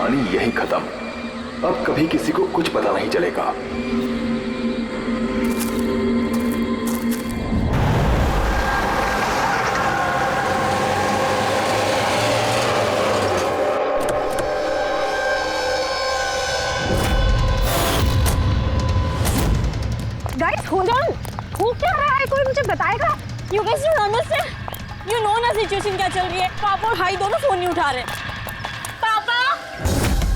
कहानी यहीं खत्म। अब कभी किसी को कुछ पता नहीं चलेगा। गाइस होल्ड ऑन, हो क्या रहा है? कोई मुझे बताएगा? You guys don't understand. You know ना सिचुएशन क्या चल रही है। पापा और भाई दोनों फोन नहीं उठा रहे। पापा,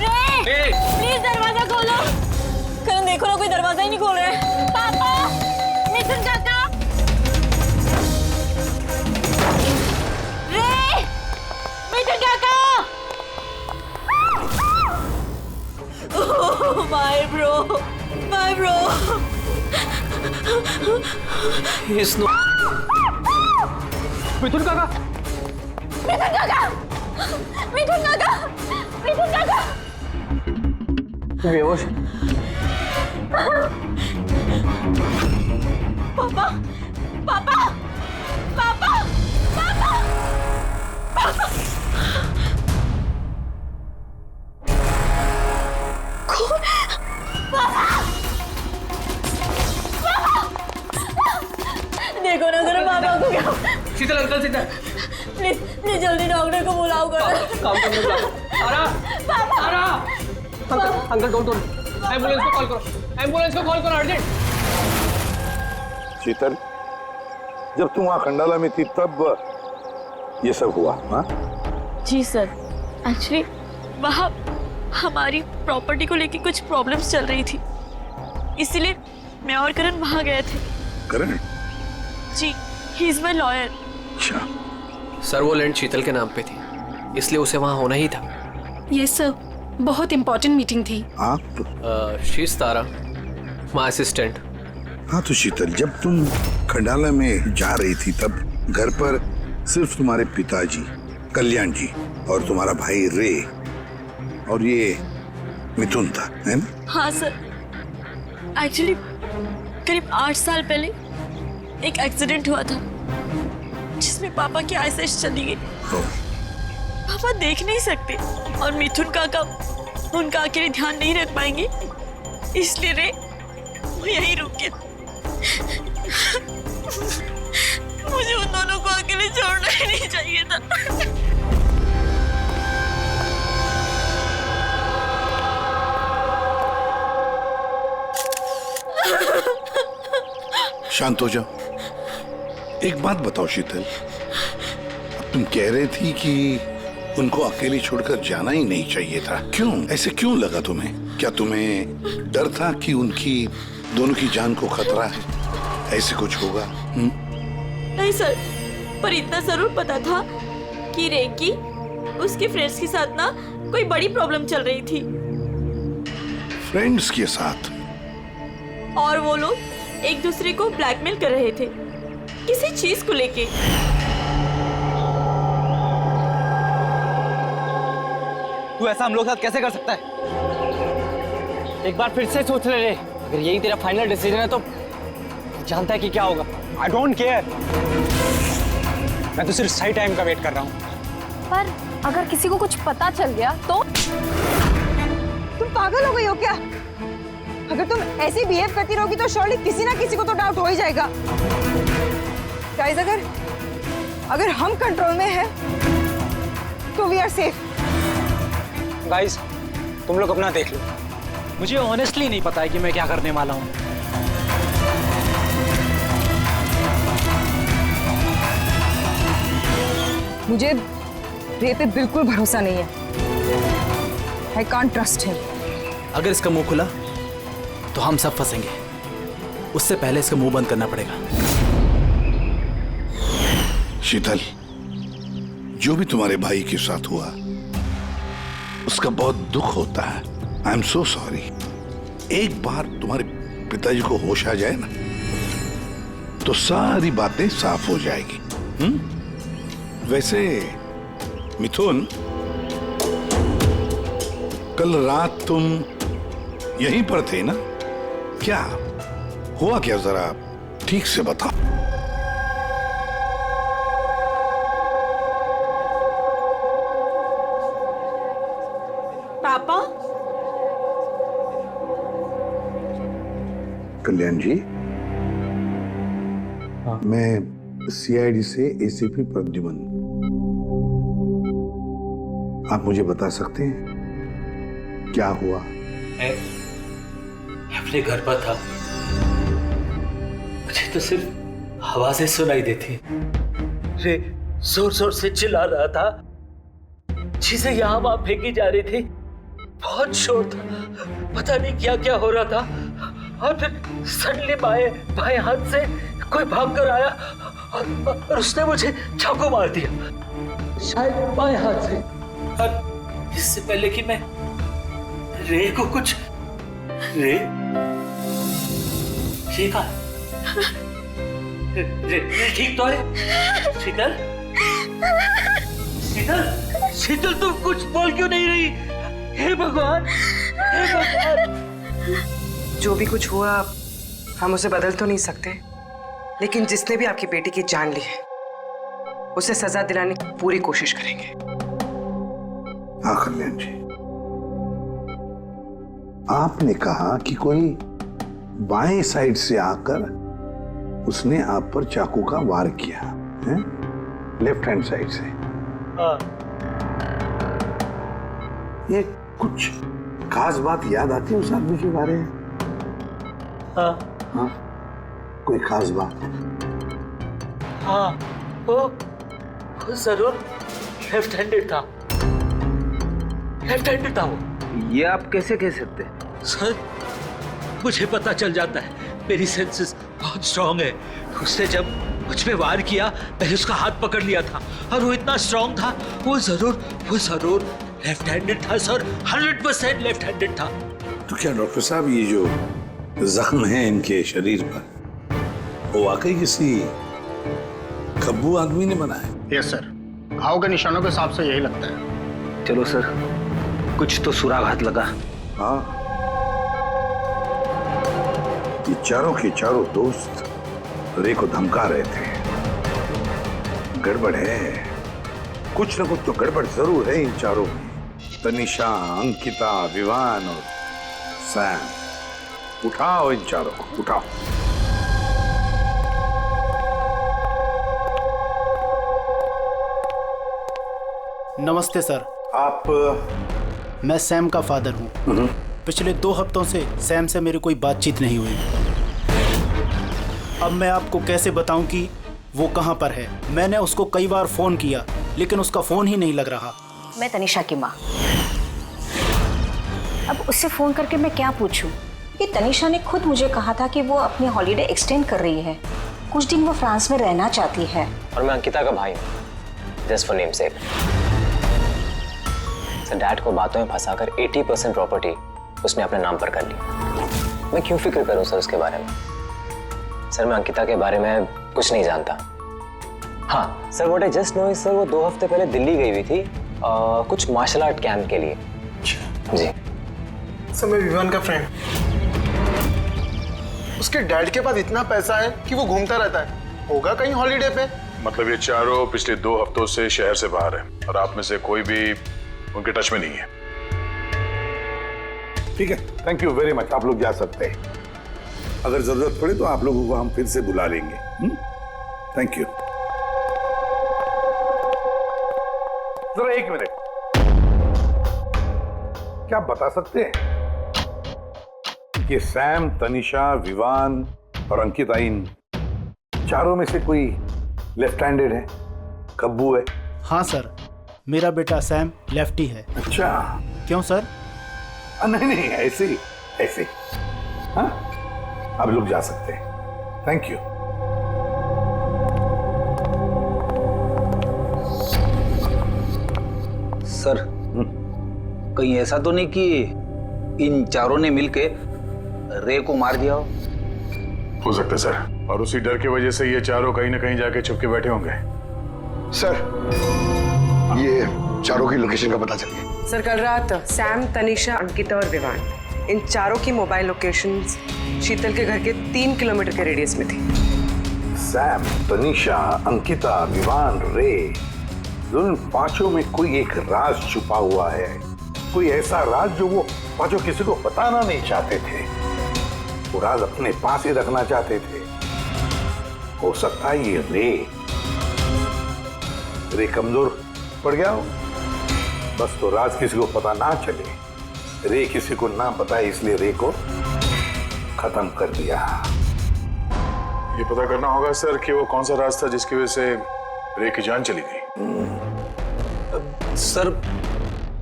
रे, प्लीज दरवाजा खोलो। करण देखो ना, कोई दरवाजा ही नहीं खोल रहा है। पापा, मिथुन काका, रे, मिथुन काका। Oh, my bro, my bro. He's not. मिथुन काका, मिथुन काका, मिथुन काका, मिथुन काका। बेहोश। पापा, पापा, पापा, पापा, पापा। कौन? पापा, देखो ना जरा पापा को क्या। शीतल अंकल शीतल, प्लीज प्लीज जल्दी डॉक्टर को बुलाओ करो। काम करने का। आरा, पापा, आरा, अंकल डोंट एम्बुलेंस को कॉल करो, एम्बुलेंस को कॉल करो अर्जेंट। शीतल, जब तुम वहाँ खंडाला में थी तब ये सब हुआ? हाँ जी सर, एक्चुअली वहाँ हमारी प्रॉपर्टी को लेके कुछ प्रॉब्लम्स चल रही थी, इसीलिए मैं और करण वहाँ गए थे। करण? जी, ही इज माय लॉयर। अच्छा। सर वो लैंड शीतल के नाम पे थी, इसलिए उसे वहाँ होना ही था। यस सर, बहुत इंपॉर्टेंट मीटिंग थी। आप? She is Tara, my assistant. हाँ तो शीतल, जब तुम खंडाला में जा रही थी तब घर पर सिर्फ तुम्हारे पिताजी कल्याण जी और तुम्हारा भाई रे और ये मिथुन था, है ना? हाँ सर, एक्चुअली करीब 8 साल पहले एक एक्सीडेंट हुआ था जिसमें पापा की आईसाइट चली गई। पापा देख नहीं सकते और मिथुन काका उनका अकेले ध्यान नहीं रख पाएंगे, इसलिए रे वो यहीं रुक गए। मुझे उन दोनों को अकेले छोड़ना ही नहीं चाहिए था। शांत हो जाओ। एक बात बताओ शीतल, अब तुम कह रहे थी कि उनको अकेले छोड़कर जाना ही नहीं चाहिए था, क्यों? ऐसे क्यों लगा तुम्हें? क्या तुम्हें डर था कि उनकी दोनों की जान को खतरा है, ऐसे कुछ होगा? नहीं सर, पर इतना जरूर पता था कि रे की उसके फ्रेंड्स के साथ ना कोई बड़ी प्रॉब्लम चल रही थी। फ्रेंड्स के साथ? और वो लोग एक दूसरे को ब्लैकमेल कर रहे थे किसी चीज को लेके। तू ऐसा हम लोग के साथ कैसे कर सकता है? एक बार फिर से सोच ले रे, अगर यही तेरा फाइनल डिसीजन है तो जानता है कि क्या होगा। आई डोंट केयर, मैं तो सिर्फ सही टाइम का वेट कर रहा हूँ। पर अगर किसी को कुछ पता चल गया तो? तुम पागल हो गई हो क्या? अगर तुम ऐसे बिहेव करती रहोगी तो श्योरली किसी ना किसी को तो डाउट हो ही जाएगा। गाइस, अगर हम कंट्रोल में हैं तो वी आर सेफ। गाइस, तुम लोग अपना देख लो। मुझे ऑनेस्टली नहीं पता है कि मैं क्या करने वाला हूँ। मुझे रे पे बिल्कुल भरोसा नहीं है। I can't trust him. अगर इसका मुंह खुला तो हम सब फंसेंगे, उससे पहले इसका मुंह बंद करना पड़ेगा। शीतल, जो भी तुम्हारे भाई के साथ हुआ उसका बहुत दुख होता है। I am so sorry. एक बार तुम्हारे पिताजी को होश आ जाए ना तो सारी बातें साफ हो जाएगी। वैसे मिथुन, कल रात तुम यहीं पर थे ना? क्या हुआ, क्या जरा ठीक से बताओ। पापा कल्याण जी, मैं सीआईडी से एसीपी प्रद्युमन। आप मुझे बता सकते हैं क्या हुआ? मैं अपने घर पर था, मुझे तो सिर्फ आवाजें सुनाई देती। रे जोर जोर से चिल्ला रहा था, चीजें यहाँ वहां फेंकी जा रही थी, बहुत शोर था, पता नहीं क्या क्या हो रहा था। और फिर सडनली बाएं हाथ से कोई भाग कर आया और उसने मुझे चाकू मार दिया, शायद बाएं हाथ से। और इससे पहले कि मैं रे को कुछ रे कहा? रे ठीक तो है? शीतल, शीतल, शीतल, तुम कुछ बोल क्यों नहीं रही? हे भगवान, हे भगवान। जो भी कुछ हुआ हम उसे बदल तो नहीं सकते, लेकिन जिसने भी आपकी बेटी की जान ली है उसे सजा दिलाने की पूरी कोशिश करेंगे। हाँ कल्याण जी, आपने कहा कि कोई बाएं साइड से आकर उसने आप पर चाकू का वार किया है, लेफ्ट हैंड साइड से। हाँ। ये कुछ खास बात याद आती है उस आदमी के बारे में? हाँ। हाँ, कोई खास बात? हाँ, वो जरूर लेफ्ट हैंडेड था, लेफ्ट हैंडेड था वो। ये आप कैसे कह सकते हैं? सर, मुझे पता चल जाता है, मेरी सेंसेस बहुत स्ट्रांग है। उसने जब मुझ पे वार किया, मैंने उसका हाथ पकड़ लिया था और वो इतना स्ट्रांग था, वो जरूर लेफ्ट हैंडेड था सर, 100% लेफ्ट हैंडेड था। तो क्या डॉक्टर साहब, ये जो जख्म है इनके शरीर पर, वो वाकई किसी खब्बू आदमी ने बनाया? यस सर, घाव के निशानों के हिसाब से यही लगता है। चलो सर, कुछ तो सुराग लगा। हाँ, ये चारों के चारों दोस्त रे को धमका रहे थे। गड़बड़ है, कुछ न कुछ तो गड़बड़ जरूर है इन चारों में। तनिषा, अंकिता, विवान और सैम। उठाओ इन चारों को, उठाओ। नमस्ते सर। आप? मैं सैम का फादर हूँ। पिछले 2 हफ्तों से सैम से मेरी कोई बातचीत नहीं हुई। अब मैं आपको कैसे बताऊं कि वो कहाँ पर है? मैंने उसको कई बार फोन किया, लेकिन उसका फोन ही नहीं लग रहा। मैं तनिषा की माँ। अब उससे फोन करके मैं क्या पूछूं? कि तनिषा ने खुद मुझे कहा था कि वो अपनी हॉलीडे एक्सटेंड कर रही है, कुछ दिन वो फ्रांस में रहना चाहती है। और मैं अंकिता का भाई हूँ, just for name sec. Sir, dad को बातों में फंसाकर 80% प्रॉपर्टी उसने अपने नाम पर कर ली। मैं क्यों फिक्र करूं सर उसके बारे में? सर, मैं अंकिता के बारे में कुछ नहीं जानता। हाँ sir, what I just know is sir, वो 2 हफ्ते पहले दिल्ली गई हुई थी कुछ मार्शल आर्ट कैंप के लिए। जी सर, मैं विवान का फ्रेंड। उसके डैड के पास इतना पैसा है कि वो घूमता रहता है, होगा कहीं हॉलीडे पे। मतलब ये चारों पिछले 2 हफ्तों से शहर से बाहर है और आप में से कोई भी उनके टच में नहीं है। ठीक है, थैंक यू वेरी मच। आप लोग जा सकते हैं। अगर जरूरत पड़े तो आप लोगों को हम फिर से बुला लेंगे। Thank you. जरा 1 मिनट, क्या आप बता सकते हैं कि सैम, तनिषा, विवान और अंकिता, इन चारों में से कोई लेफ्ट हैंडेड है, खब्बू है? हाँ सर, मेरा बेटा सैम लेफ्टी है। अच्छा। क्यों सर? नहीं, ऐसे ही, ऐसे। हाँ, आप लोग जा सकते हैं। Thank you. सर, कहीं ऐसा तो नहीं कि इन चारों ने मिलके रे को मार दिया हो सकता है सर, और उसी डर की वजह से ये चारों कहीं ना कहीं जाके छुप के बैठे होंगे। सर, ये चारों की लोकेशन का पता चल गया। सर, कल रात सैम, तनिषा, अंकिता और विवान, इन चारों की मोबाइल लोकेशंस शीतल के घर के 3 किलोमीटर के रेडियस में थी। सैम, तनिषा, अंकिता, विवान, रे, उन पांचों में कोई एक राज छुपा हुआ है, कोई ऐसा राज जो वो पांचों किसी को बताना नहीं चाहते थे। वो राज अपने पास ही रखना चाहते थे। हो सकता है ये रे कमजोर पड़ गया हो, बस तो राज किसी को पता ना चले। रे किसी को ना बताए, इसलिए रे को खत्म कर दिया। ये पता करना होगा सर कि वो कौन सा राज था जिसकी वजह से रे की जान चली गई। सर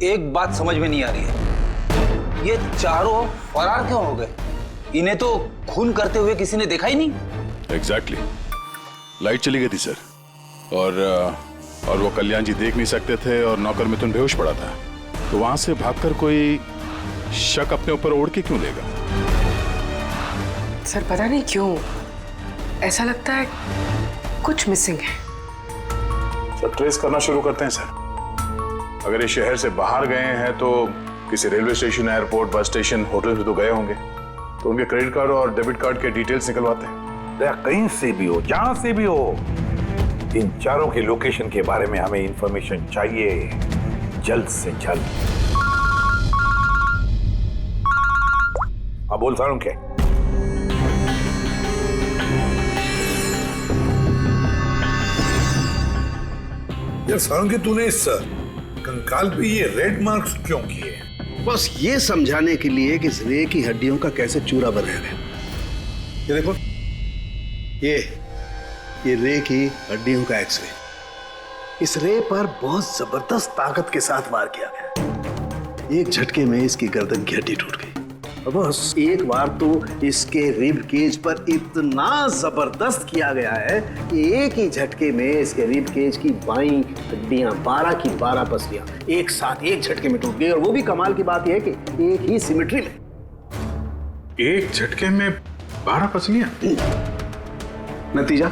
एक बात समझ में नहीं आ रही है, ये चारों फरार क्यों हो गए? इन्हें तो खून करते हुए किसी ने देखा ही नहीं। एग्जैक्टली, लाइट चली गई थी सर, और वो कल्याण जी देख नहीं सकते थे और नौकर मिथुन बेहोश पड़ा था, तो वहां से भागकर कोई शक अपने ऊपर ओढ़ के क्यों लेगा? सर पता नहीं क्यों ऐसा लगता है कुछ मिसिंग है। सर ट्रेस करना शुरू करते हैं सर। अगर ये शहर से बाहर गए हैं तो किसी railway station, airport, bus station, hotel में तो गए होंगे, तो उनके क्रेडिट कार्ड और डेबिट कार्ड के डिटेल्स निकलवाते हैं। कहीं से भी हो, जहां से भी हो, इन चारों के लोकेशन के बारे में हमें इंफॉर्मेशन चाहिए, जल्द से जल्द। हाँ बोल सारुण के। यार सारुण के, तूने इस कंकाल पे ये रेड मार्क्स क्यों किए? बस ये समझाने के लिए कि इस रे की हड्डियों का कैसे चूरा बनेगा। ये देखो, ये रे की हड्डियों का एक्सरे। इस रे पर बहुत जबरदस्त ताकत के साथ वार किया गया। एक झटके में इसकी गर्दन की हड्डी टूट गई। बस एक बार तो इसके रिब केज पर इतना जबरदस्त किया गया है कि एक ही झटके में इसके रिब केज की बाईं हड्डियां 12 की 12 पसलियां एक साथ एक झटके में टूट गई। और वो भी कमाल की बात यह है कि एक ही सिमेट्री में। एक झटके में 12 पसलियां? नतीजा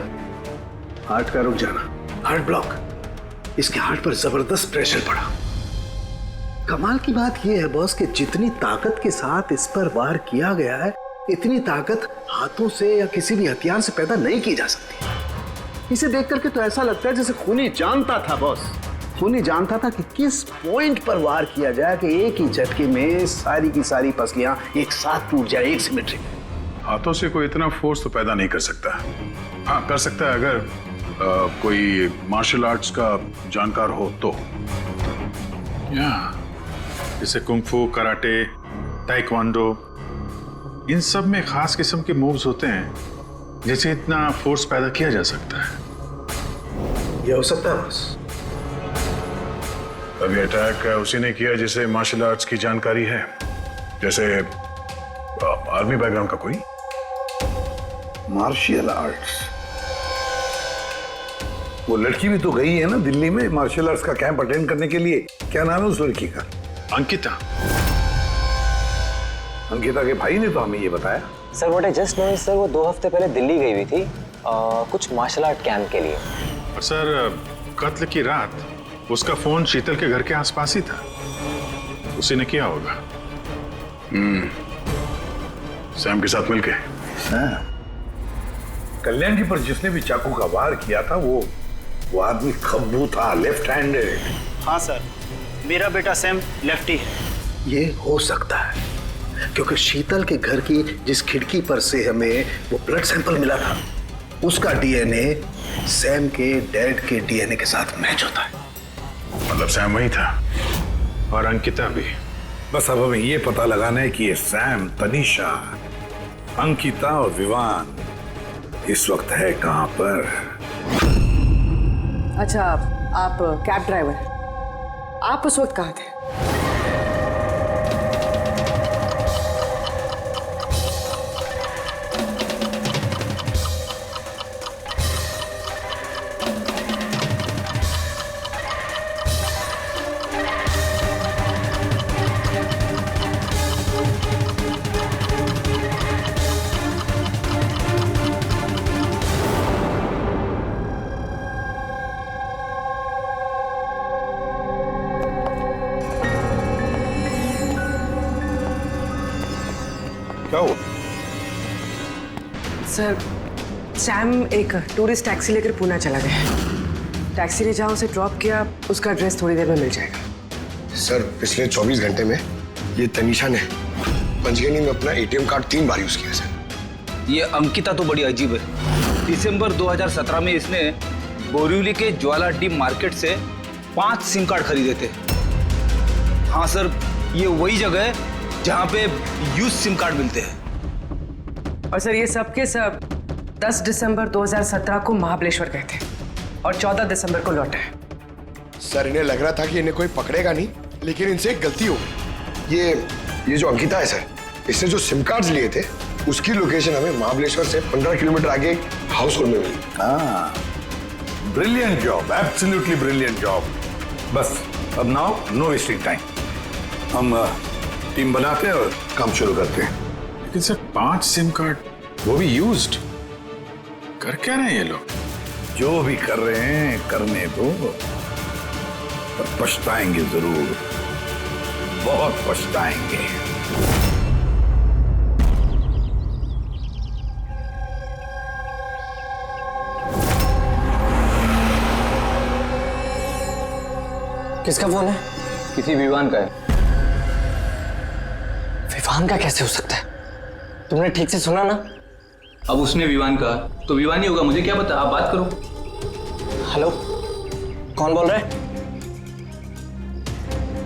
हार्ट का रुक जाना, हार्ट ब्लॉक। इसके हार्ट पर जबरदस्त प्रेशर पड़ा। कमाल की बात यह है बॉस कि जितनी ताकत के साथ इस पर वार किया गया है, इतनी ताकत हाथों से या किसी भी हथियार से पैदा नहीं की जा सकती। इसे देख करके तो ऐसा लगता है जैसे खूनी जानता था बॉस, खूनी जानता था कि किस पॉइंट पर वार किया जाए कि एक ही झटके में सारी की सारी पसलियां एक साथ टूट जाए, एक सिमेट्री में। हाथों से कोई इतना फोर्स तो पैदा नहीं कर सकता। हाँ कर सकता है अगर कोई मार्शल आर्ट्स का जानकार हो तो, जैसे कुंग-फू, कराटे, ताइक्वांडो, इन सब में खास किस्म के मूव्स होते हैं जिससे इतना फोर्स पैदा किया जा सकता है। ये हो सकता है बस। अभी अटैक उसी ने किया जिसे मार्शल आर्ट्स की जानकारी है, जैसे आर्मी बैकग्राउंड का कोई। Martial arts? वो लड़की भी तो गई है ना दिल्ली में मार्शल आर्ट्स का कैंप अटेंड करने के लिए। क्या नाम है उस लड़की का? अंकिता। अंकिता के भाई ने तो हमें ये बताया। Sir what I just know sir, वो 2 हफ्ते पहले दिल्ली गई हुई थी कुछ मार्शल आर्ट कैंप के लिए। और सर कत्ल की रात उसका फोन शीतल के घर के आसपास ही था, उसी ने किया होगा। सैम के साथ मिलके। कल्याण जी पर जिसने भी चाकू का वार किया था वो आदमी खब्बू था, लेफ्ट हैंडेड। हाँ सर, मेरा बेटा सैम लेफ्टी है। ये हो सकता है क्योंकि शीतल के घर की जिस खिड़की पर से हमें वो ब्लड सैंपल मिला था, उसका डीएनए सैम के डैड के डीएनए के साथ मैच होता है। मतलब सैम वही था और अंकिता भी। बस अब हमें ये पता लगाना है कि ये सैम, तनीषा, अंकिता और विवान इस वक्त है कहां पर। अच्छा, आप कैब ड्राइवर, आप उस वक्त कहाँ थे? क्या हो? सर, सैम एक टूरिस्ट टैक्सी लेकर पूना चला गया। टैक्सी ने जहाँ उसे ड्रॉप किया उसका एड्रेस थोड़ी देर में मिल जाएगा। सर पिछले 24 घंटे में ये तनीषा ने पंचगनी में अपना एटीएम कार्ड 3 बार यूज किया सर। ये अंकिता तो बड़ी अजीब है। दिसंबर 2017 में इसने बोरिवली के ज्वाला डी मार्केट से 5 सिम कार्ड खरीदे थे। हाँ सर, ये वही जगह है जहाँ पे यूज सिम कार्ड मिलते हैं। और सर ये सब के सब 10 दिसंबर 2017 को महाबलेश्वर गए थे और 14 दिसंबर को लौटे। सर इन्हें लग रहा था कि इन्हें कोई पकड़ेगा नहीं, लेकिन इनसे एक गलती हो गई। ये जो अंकिता है सर, इसने जो सिम कार्ड्स लिए थे उसकी लोकेशन हमें महाबलेश्वर से 15 किलोमीटर आगे हाउस होल्ड में मिली। हाँ, brilliant job, absolutely brilliant job. बस अब नाउ नो वेस्टिंग टाइम, हम टीम बनाते हैं और काम शुरू करते हैं। लेकिन सर 5 सिम कार्ड, वो भी यूज्ड, कर क्या रहे हैं ये लोग? जो भी कर रहे हैं करने दो, पर पछताएंगे जरूर, बहुत पछताएंगे। किसका फोन है? किसी विवान का है। विवान का कैसे हो सकता है? तुमने ठीक से सुना ना? अब उसने विवान कहा तो विवान ही होगा, मुझे क्या पता, आप बात करो। हेलो, कौन बोल रहा है?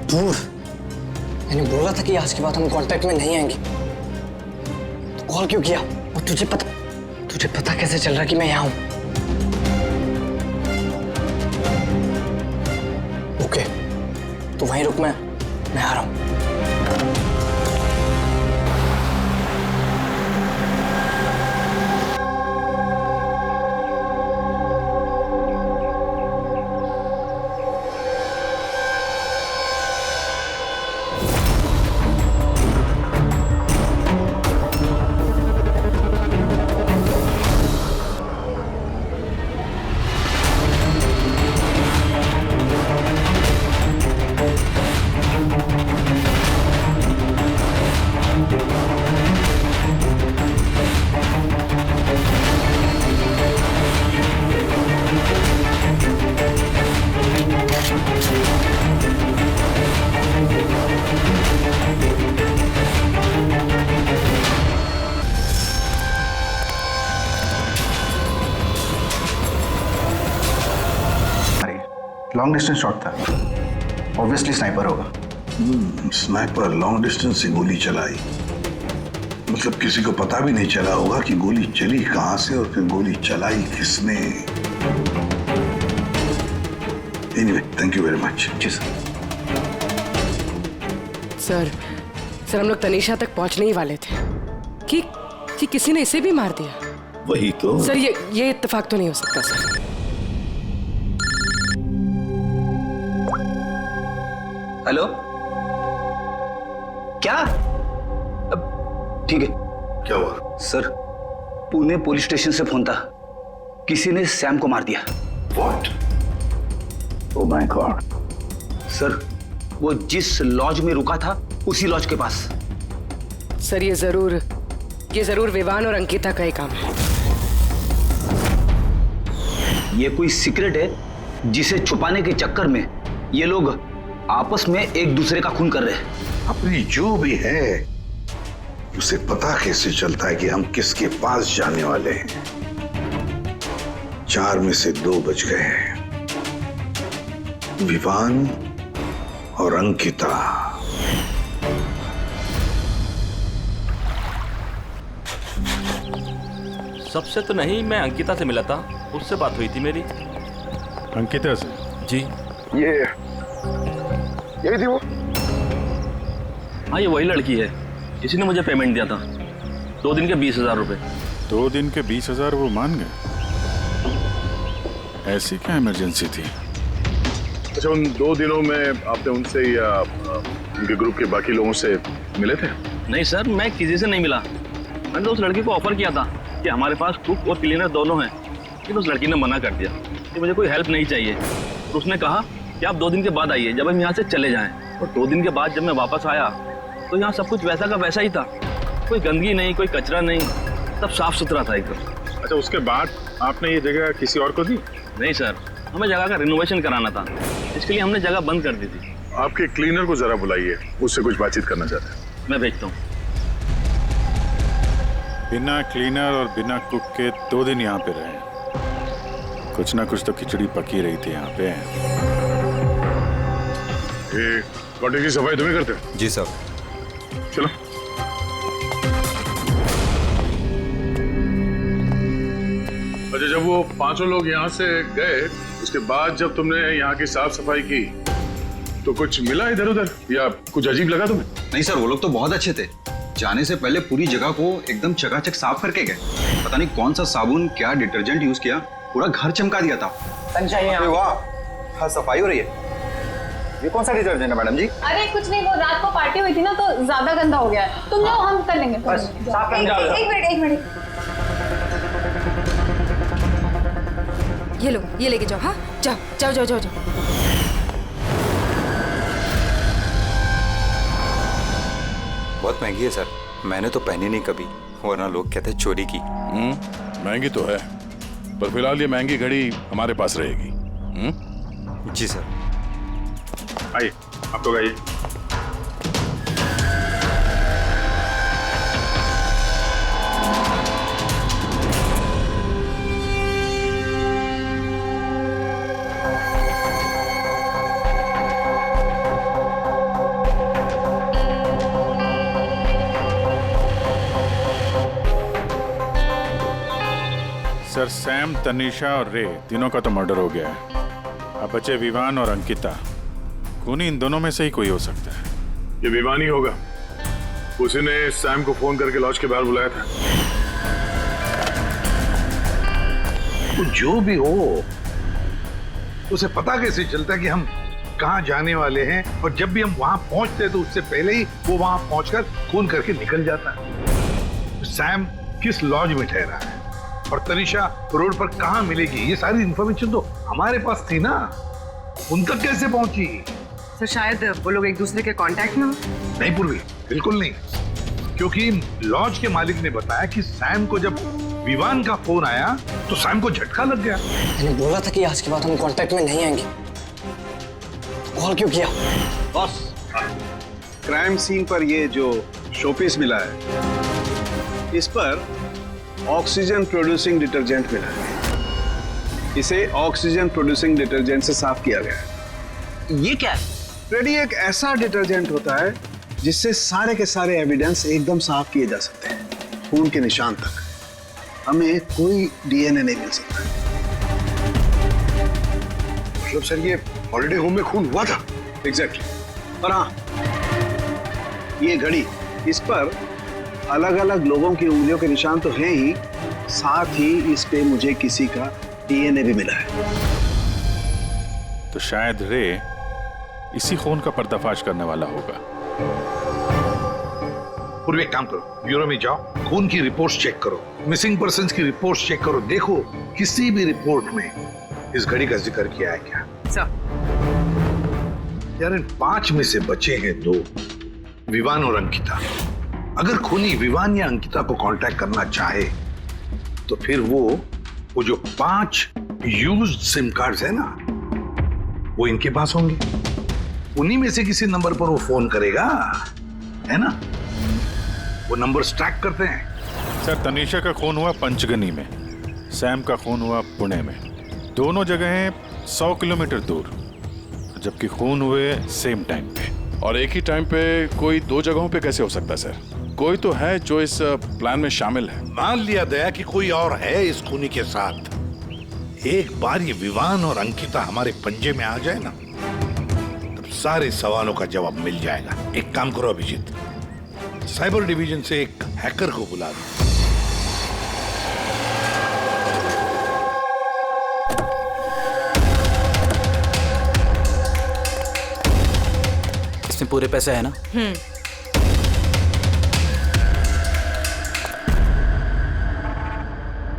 दूर, मैंने बोला था कि आज के बाद हम कांटेक्ट में नहीं आएंगे। तो कॉल क्यों किया? और तुझे पता कैसे चल रहा कि मैं यहाँ हूं? ओके, तो वहीं रुक, मैं आ रहा हूं। लॉन्ग डिस्टेंस शॉट था, ऑब्वियसली स्नाइपर होगा। स्नाइपर लॉन्ग डिस्टेंस से गोली चलाई, मतलब किसी को पता भी नहीं चला होगा कि गोली चली कहां से और फिर गोली चलाई किसने। Anyway, thank you very much. जी सर। सर हम लोग तनीषा तक पहुंचने ही वाले थे कि किसी ने इसे भी मार दिया। वही तो सर, ये इत्तेफाक तो नहीं हो सकता सर। हेलो, क्या? ठीक है। क्या हुआ? सर, पुणे पुलिस स्टेशन से फोन था, किसी ने सैम को मार दिया। What? Oh my God. Sir, वो जिस लॉज में रुका था उसी लॉज के पास। सर ये जरूर विवान और अंकिता का ही काम है। ये कोई सीक्रेट है जिसे छुपाने के चक्कर में ये लोग आपस में एक दूसरे का खून कर रहे हैं। अपनी जो भी है उसे पता कैसे चलता है कि हम किसके पास जाने वाले हैं? 4 में से 2 बच गए हैं, विवान और अंकिता। सबसे तो नहीं, मैं अंकिता से मिला था, उससे बात हुई थी मेरी। अंकिता से? जी। यही थी वो? हाँ, ये वही लड़की है, इसी ने मुझे पेमेंट दिया था, 2 दिन के 20,000 रुपए। 2 दिन के 20,000 वो मान गए? ऐसी क्या इमरजेंसी थी? अच्छा, उन 2 दिनों में आपने उनसे या उनके ग्रुप के बाकी लोगों से मिले थे? नहीं सर, मैं किसी से नहीं मिला। मैंने तो उस लड़की को ऑफर किया था कि हमारे पास कुक और क्लीनर दोनों हैं, लेकिन उस लड़की ने मना कर दिया कि मुझे कोई हेल्प नहीं चाहिए। तो उसने कहा कि आप 2 दिन के बाद आइए, जब हम यहाँ से चले जाएं। और 2 दिन के बाद जब मैं वापस आया तो यहाँ सब कुछ वैसा का वैसा ही था, कोई गंदगी नहीं, कोई कचरा नहीं, सब साफ सुथरा था एकदम। अच्छा, उसके बाद आपने ये जगह किसी और को दी? नहीं सर, हमें जगह का रिनोवेशन कराना था, इसके लिए हमने जगह बंद कर दी थी। आपके क्लीनर को जरा बुलाइए, उससे कुछ बातचीत करना चाहते हैं। मैं भेजता हूँ। बिना क्लीनर और बिना कुक के 2 दिन यहाँ पे रहे। कुछ ना कुछ तो खिचड़ी पकी रही थी यहाँ पे। कॉटेज की सफाई तुम्हें करते हो? जी सर। चलो। अच्छा, जब वो 5 लोग यहाँ से गए, उसके बाद जब तुमने यहाँ की साफ सफाई की तो कुछ मिला इधर उधर या कुछ अजीब लगा तुम्हें? नहीं सर, वो लोग तो बहुत अच्छे थे। जाने से पहले पूरी जगह को एकदम चकाचक साफ करके गए। पता नहीं कौन सा साबुन, क्या डिटर्जेंट यूज किया, पूरा घर चमका दिया था। वाह, हाँ सफाई हो रही है। ये कौन सा डिटर्जेंट है मैडम जी? अरे कुछ नहीं, वो रात को पार्टी हुई थी ना तो ज्यादा गंदा हो गया है। तुम जाओ, हम कर लेंगे। एक मिनट। ये लो, ये लेके जाओ। हाँ, जाओ। बहुत महंगी है सर, मैंने तो पहनी नहीं कभी, वरना लोग कहते चोरी की। महंगी तो है, पर फिलहाल ये महंगी घड़ी हमारे पास रहेगी। जी सर। आइए, आप लोग आइए। सर, सैम, तनीषा और रे तीनों का तो मर्डर हो गया है। अब बचे विवान और अंकिता। खूनी इन दोनों में से ही कोई हो सकता है। ये विवान ही होगा। उसी ने सैम को फोन करके लॉज के बाहर बुलाया था। तो जो भी हो, उसे पता कैसे चलता है कि हम कहाँ जाने वाले हैं? और जब भी हम वहां पहुंचते हैं तो उससे पहले ही वो वहां पहुंचकर फोन करके निकल जाता है। सैम किस लॉज में ठहरा है और तनीषा रोड पर कहाँ मिलेगी, ये सारी इंफॉर्मेशन तो हमारे पास थी ना। उन तक कैसे पहुंची? सर शायद वो लोग एक दूसरे के कांटेक्ट में हो। नहीं पूर्वी, बिल्कुल नहीं, क्योंकि लॉज के मालिक ने बताया कि सैम को जब विवान का फोन आया तो सैम को झटका लग गया। मैंने बोला था कि आज के बाद हम कांटेक्ट में नहीं आएंगे। कॉल क्यों किया? बॉस, क्राइम सीन पर ये जो शोपीस मिला है, इस पर ऑक्सीजन प्रोड्यूसिंग डिटर्जेंट मिला है। इसे ऑक्सीजन प्रोड्यूसिंग डिटर्जेंट से साफ किया गया है। ये क्या है? रेडी एक ऐसा डिटर्जेंट होता है जिससे सारे के सारे एविडेंस एकदम साफ किए जा सकते हैं, खून के निशान तक। हमें कोई डीएनए नहीं मिल सकता। मतलब सर, ये हॉलिडे होम में खून हुआ था? एग्जैक्टली। और हाँ, ये घड़ी, इस पर अलग अलग लोगों की उंगलियों के निशान तो हैं ही, साथ ही इस पे मुझे किसी का डीएनए भी मिला है। तो शायद रे इसी खून का पर्दाफाश करने वाला होगा। पूर्व एक काम करो, ब्यूरो में जाओ, खून की रिपोर्ट्स चेक करो, मिसिंग पर्संस की रिपोर्ट्स चेक करो, देखो किसी भी रिपोर्ट में इस घड़ी का जिक्र किया है क्या। यार, इन 5 में से बचे हैं 2, विवान और अंकिता। अगर खूनी विवान या अंकिता को कांटेक्ट करना चाहे तो फिर वो जो 5 यूज्ड सिम कार्ड्स है ना, वो इनके पास होंगे। उन्हीं में से किसी नंबर पर वो फोन करेगा, है ना? वो नंबर ट्रैक करते हैं। सर, तनीषा का खून हुआ पंचगनी में, सैम का खून हुआ पुणे में। दोनों जगहें 100 किलोमीटर दूर, जबकि खून हुए सेम टाइम पे। और एक ही टाइम पे कोई 2 जगहों पे कैसे हो सकता है सर? कोई तो है जो इस प्लान में शामिल है। मान लिया गया कि कोई और है इस खूनी के साथ। एक बार ये विवान और अंकिता हमारे पंजे में आ जाए ना, तब सारे सवालों का जवाब मिल जाएगा। एक काम करो अभिजीत, साइबर डिवीजन से एक हैकर को बुला दो। इसमें पूरे पैसे है ना?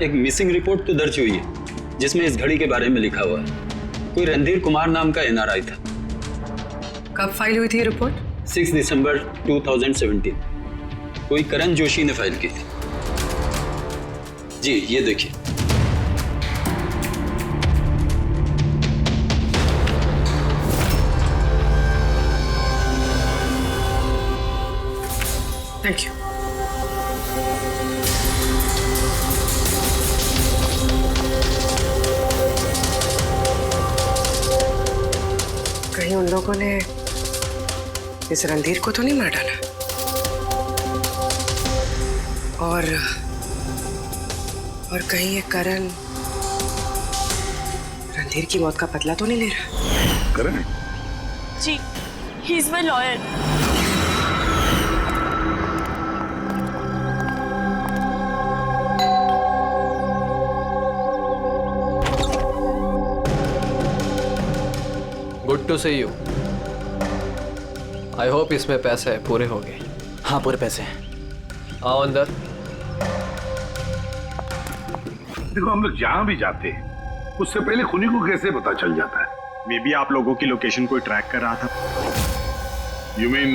एक मिसिंग रिपोर्ट तो दर्ज हुई है जिसमें इस घड़ी के बारे में लिखा हुआ है। कोई रणधीर कुमार नाम का एनआरआई था। कब फाइल हुई थी रिपोर्ट? 6 दिसंबर 2017। कोई करण जोशी ने फाइल की थी। जी ये देखिए। Thank you. उन लोगों ने इस रणधीर को तो नहीं मार डाला? और कहीं ये करण रणधीर की मौत का बदला तो नहीं ले रहा? करण? जी, he is my lawyer. Good to see you. I hope इसमें पैसे पूरे हो गए। हाँ, पूरे पैसे हैं। आओ अंदर। देखो, हम लोग जहां भी जाते हैं उससे पहले खुनी को कैसे पता चल जाता है? मे बी आप लोगों की लोकेशन कोई ट्रैक कर रहा था। You mean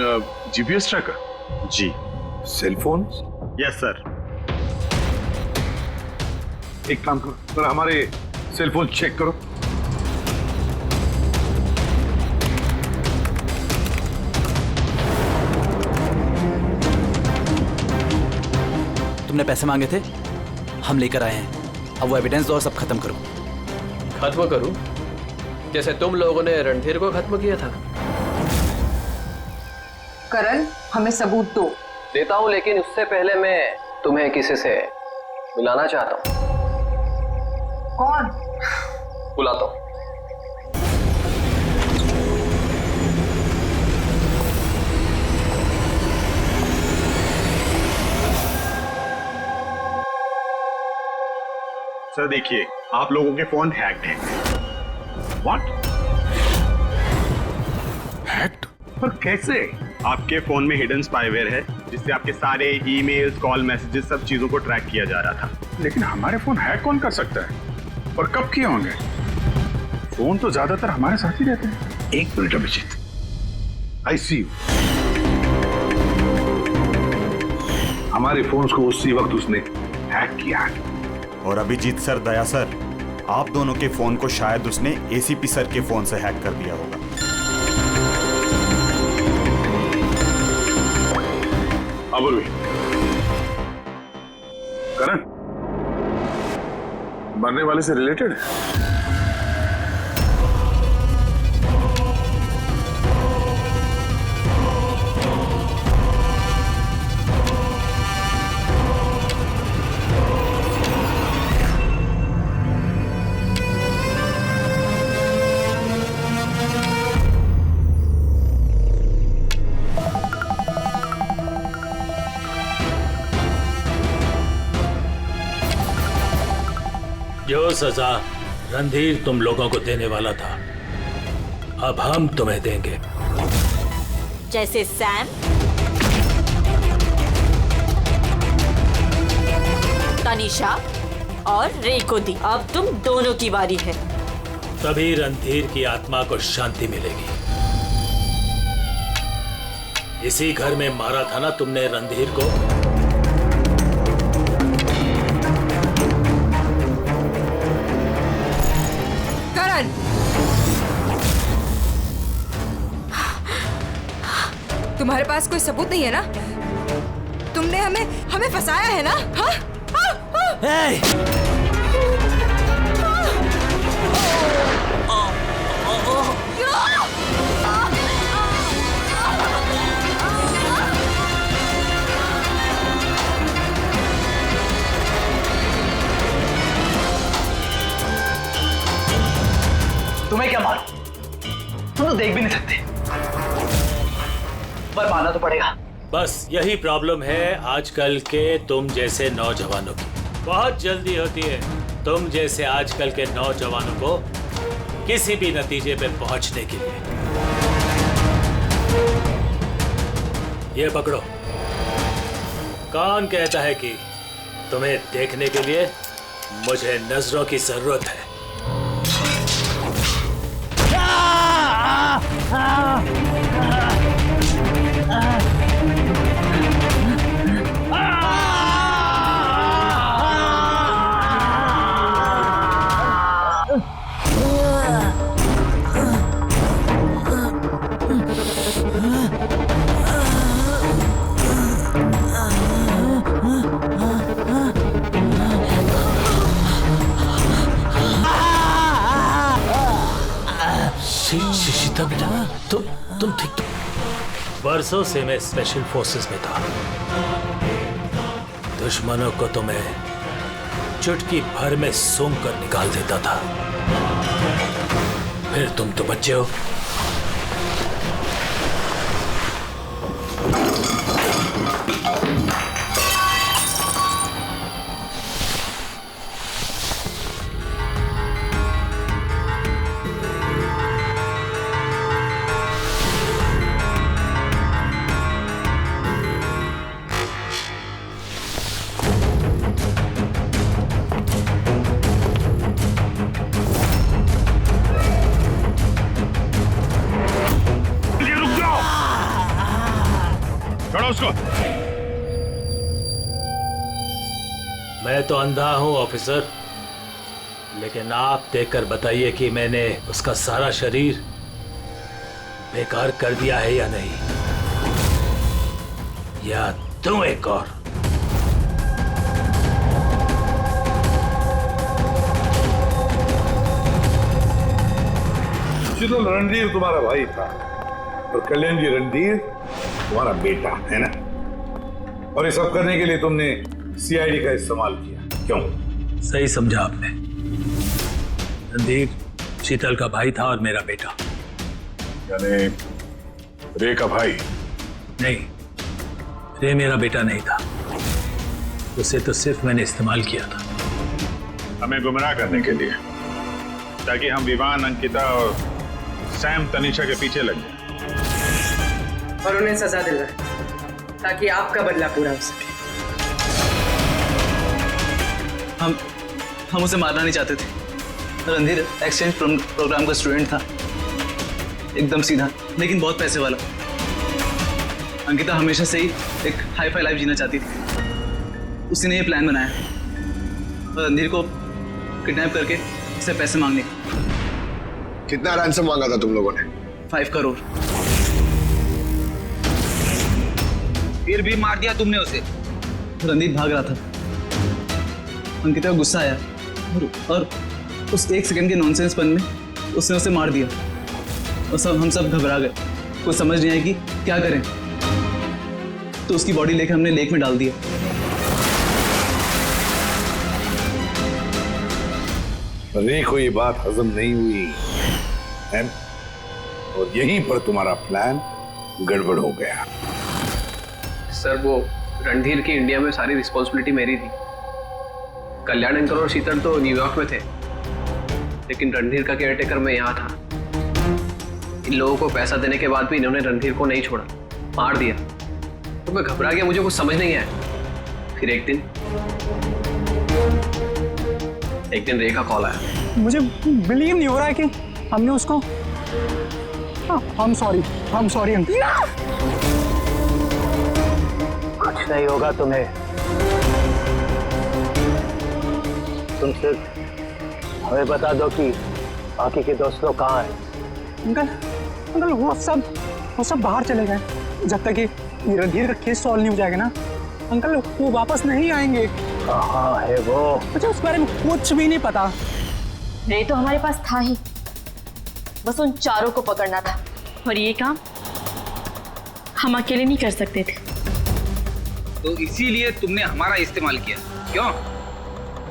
GPS tracker? जी। Cell phone? Yes sir. एक काम करो, जरा हमारे सेल फोन चेक करो। तुमने पैसे मांगे थे, हम लेकर आए हैं। अब वो एविडेंस दो और सब खत्म करो। खत्म करूं? जैसे तुम लोगों ने रणधीर को खत्म किया था। करण, हमें सबूत दो। देता हूं, लेकिन उससे पहले मैं तुम्हें किसी से मिलाना चाहता हूं। कौन? बुलाता हूं। सर देखिए, आप लोगों के फोन हैक्ड हैं। व्हाट? हैक्ड? पर कैसे? आपके फोन में हिडन स्पाईवेयर है जिससे आपके सारे ईमेल्स, कॉल, मैसेजेस, सब चीजों को ट्रैक किया जा रहा था। लेकिन हमारे फोन हैक कौन कर सकता है? और कब किए होंगे? फोन तो ज्यादातर हमारे साथ ही रहते हैं। एक minute Abhijit, I see you. हमारे फोन्स को उसी वक्त उसने हैक किया है। और अभिजीत सर, दया सर, आप दोनों के फोन को शायद उसने एसीपी सर के फोन से हैक कर दिया होगा। अबुल करण मरने वाले से रिलेटेड है? जो सजा रणधीर तुम लोगों को देने वाला था, अब हम तुम्हें देंगे। जैसे सैम, तनिषा और रे को दी, अब तुम दोनों की बारी है। तभी रणधीर की आत्मा को शांति मिलेगी। इसी घर में मारा था ना तुमने रणधीर को? तुम्हारे पास कोई सबूत नहीं है ना? तुमने हमें फंसाया है ना? हाँ? तुम्हें क्या मालूम? तुम तो देख भी नहीं सकते, पर मानना तो पड़ेगा। बस यही प्रॉब्लम है आजकल के तुम जैसे नौजवानों की। बहुत जल्दी होती है तुम जैसे आजकल के नौजवानों को किसी भी नतीजे पे पहुंचने के लिए। ये पकड़ो। कौन कहता है कि तुम्हें देखने के लिए मुझे नजरों की जरूरत है? शीतल बेटा, तुम ठीक? बरसों से मैं स्पेशल फोर्सेस में था। दुश्मनों को तो मैं चुटकी भर में सूंघ कर निकाल देता था। फिर तुम तो बच्चे हो। उसको। मैं तो अंधा हूं ऑफिसर, लेकिन आप देखकर बताइए कि मैंने उसका सारा शरीर बेकार कर दिया है या नहीं, या तुम एक और। शीतल, रणधीर तुम्हारा भाई था और कल्याण जी रणधीर तुम्हारा बेटा है ना? और ये सब करने के लिए तुमने सीआईडी का इस्तेमाल किया, क्यों? सही समझा आपने। रणधीर शीतल का भाई था और मेरा बेटा। यानी रे का भाई? नहीं, रे मेरा बेटा नहीं था। उसे तो सिर्फ मैंने इस्तेमाल किया था। हमें गुमराह करने के लिए, ताकि हम विवान, अंकिता और सैम तनीषा के पीछे लग जाए और उन्हें सजा दिलवाए, ताकि आपका बदला पूरा हो सके। हम उसे मारना नहीं चाहते थे। रणधीर एक्सचेंज प्रोग्राम का स्टूडेंट था, एकदम सीधा, लेकिन बहुत पैसे वाला। अंकिता हमेशा से ही एक हाई फाई लाइफ जीना चाहती थी। उसी ने ये प्लान बनाया और रणधीर को किडनैप करके उससे पैसे मांगने। कितना रैंसम मांगा था तुम लोगों ने? 5 करोड़। फिर भी मार दिया तुमने उसे। रणदीप भाग रहा था, अंकिता को गुस्सा आया और उस 1 सेकंड के नॉनसेंसपन में उसने उसे मार दिया। और हम सब घबरा गए, कुछ समझ नहीं आई कि क्या करें। तो उसकी बॉडी लेकर हमने लेक में डाल दिया। रे को ये बात हजम नहीं हुई है? और यहीं पर तुम्हारा प्लान गड़बड़ हो गया। सर, वो रणधीर की इंडिया में सारी रिस्पॉन्सिबिलिटी मेरी थी। कल्याण अंकल और शीतल तो न्यूयॉर्क में थे, लेकिन रणधीर का केयरटेकर मैं यहाँ था। इन लोगों को पैसा देने के बाद भी इन्होंने रणधीर को नहीं छोड़ा, मार दिया। तो मैं घबरा गया, मुझे कुछ समझ नहीं आया। फिर एक दिन रे का कॉल आया। मुझे बिलीव नहीं हो रहा है कि हमने उसको। I'm sorry uncle. कुछ नहीं होगा तुम्हें। तुम सिर्फ हमें बता दो कि बाकी के दोस्त लोग कहाँ हैं। अंकल वो सब बाहर चले गए। जब तक ये रणधीर का केस सॉल्व नहीं हो जाएगा ना अंकल, वो वापस नहीं आएंगे। कहाँ है वो? मुझे उस बारे में कुछ भी नहीं पता। रे तो हमारे पास था ही, बस उन चारों को पकड़ना था। और ये काम हम अकेले नहीं कर सकते थे। तो इसीलिए तुमने हमारा इस्तेमाल किया, क्यों?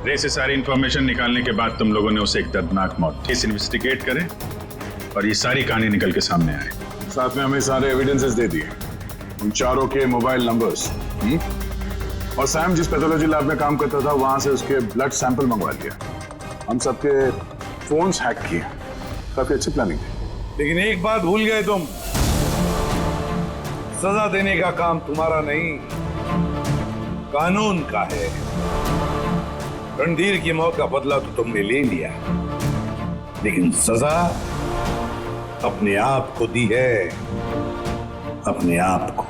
रे से सारी इंफॉर्मेशन निकालने के बाद तुम लोगों ने उसे एक दर्दनाक मौत केस इन्वेस्टिगेट करे और ये सारी कहानी निकल के सामने आए। साथ में हमें सारे एविडेंसेस दे दिए, उन चारों के मोबाइल नंबर्स, और सैम जिस पैथोलॉजी लैब में काम करता था वहां से उसके ब्लड सैंपल मंगवा लिया। हम सबके फोन्स हैक किए। काफी अच्छी प्लानिंग थी। लेकिन एक बात भूल गए तुम, सजा देने का काम तुम्हारा नहीं, कानून का है। रणधीर की मौत का बदला तो तुमने ले लिया, लेकिन सजा अपने आप को दी है, अपने आप को।